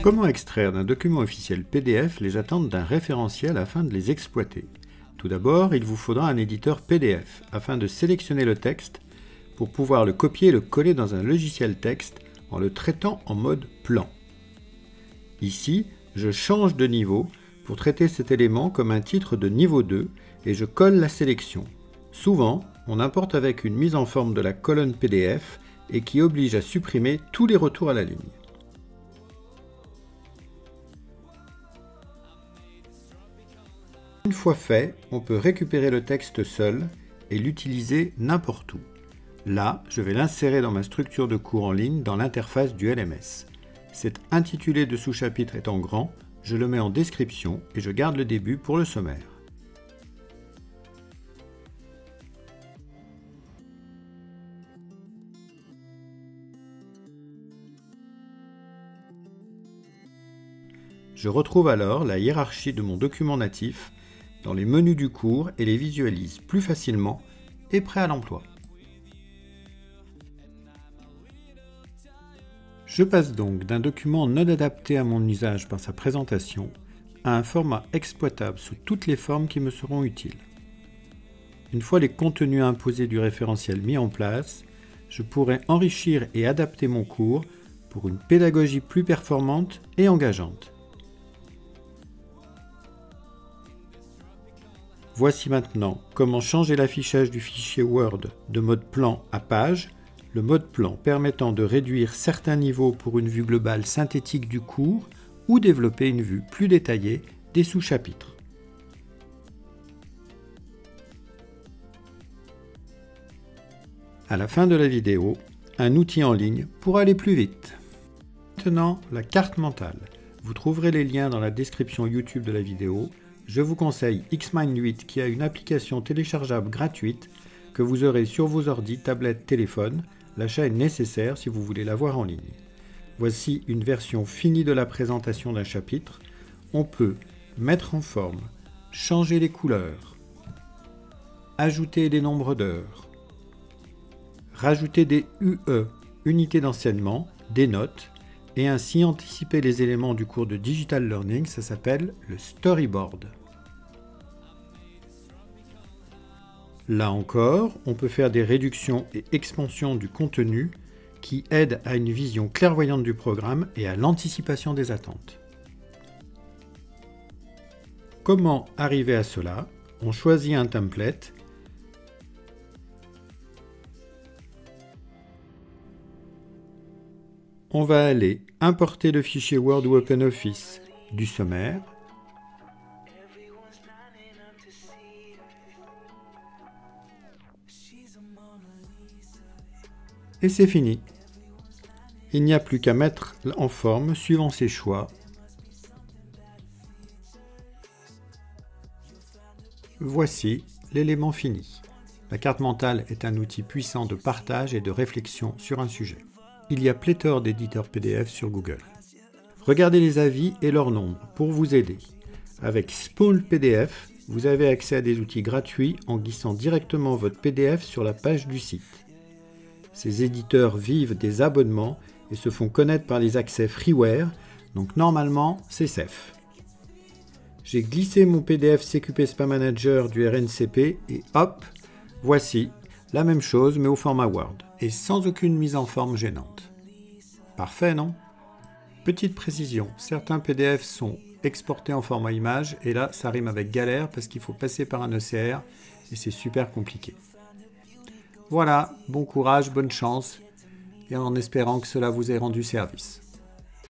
Comment extraire d'un document officiel PDF les attentes d'un référentiel afin de les exploiter? Tout d'abord, il vous faudra un éditeur PDF afin de sélectionner le texte pour pouvoir le copier et le coller dans un logiciel texte en le traitant en mode plan. Ici, je change de niveau pour traiter cet élément comme un titre de niveau 2 et je colle la sélection. Souvent, on importe avec une mise en forme de la colonne PDF et qui oblige à supprimer tous les retours à la ligne. Une fois fait, on peut récupérer le texte seul et l'utiliser n'importe où. Là, je vais l'insérer dans ma structure de cours en ligne dans l'interface du LMS. Cet intitulé de sous-chapitre étant grand, je le mets en description et je garde le début pour le sommaire. Je retrouve alors la hiérarchie de mon document natif dans les menus du cours et les visualise plus facilement et prêt à l'emploi. Je passe donc d'un document non adapté à mon usage par sa présentation à un format exploitable sous toutes les formes qui me seront utiles. Une fois les contenus imposés du référentiel mis en place, je pourrai enrichir et adapter mon cours pour une pédagogie plus performante et engageante. Voici maintenant comment changer l'affichage du fichier Word de mode plan à page, le mode plan permettant de réduire certains niveaux pour une vue globale synthétique du cours ou développer une vue plus détaillée des sous-chapitres. À la fin de la vidéo, un outil en ligne pour aller plus vite. Maintenant, la carte mentale. Vous trouverez les liens dans la description YouTube de la vidéo. Je vous conseille Xmind 8 qui a une application téléchargeable gratuite que vous aurez sur vos ordi, tablettes, téléphones. L'achat est nécessaire si vous voulez l'avoir en ligne. Voici une version finie de la présentation d'un chapitre. On peut mettre en forme, changer les couleurs, ajouter des nombres d'heures, rajouter des UE, unités d'enseignement, des notes, et ainsi anticiper les éléments du cours de Digital Learning, ça s'appelle le storyboard. Là encore, on peut faire des réductions et expansions du contenu qui aident à une vision clairvoyante du programme et à l'anticipation des attentes. Comment arriver à cela? On choisit un template. On va aller importer le fichier Word ou OpenOffice du sommaire. Et c'est fini. Il n'y a plus qu'à mettre en forme suivant ses choix. Voici l'élément fini. La carte mentale est un outil puissant de partage et de réflexion sur un sujet. Il y a pléthore d'éditeurs PDF sur Google. Regardez les avis et leur nombre pour vous aider. Avec Spool PDF, vous avez accès à des outils gratuits en glissant directement votre PDF sur la page du site. Ces éditeurs vivent des abonnements et se font connaître par les accès freeware, donc normalement c'est safe. J'ai glissé mon PDF CQP Spam Manager du RNCP et hop, voici la même chose mais au format Word et sans aucune mise en forme gênante. Parfait, non? Petite précision, certains PDF sont exportés en format image et là ça rime avec galère parce qu'il faut passer par un ECR et c'est super compliqué. Voilà, bon courage, bonne chance et en espérant que cela vous ait rendu service.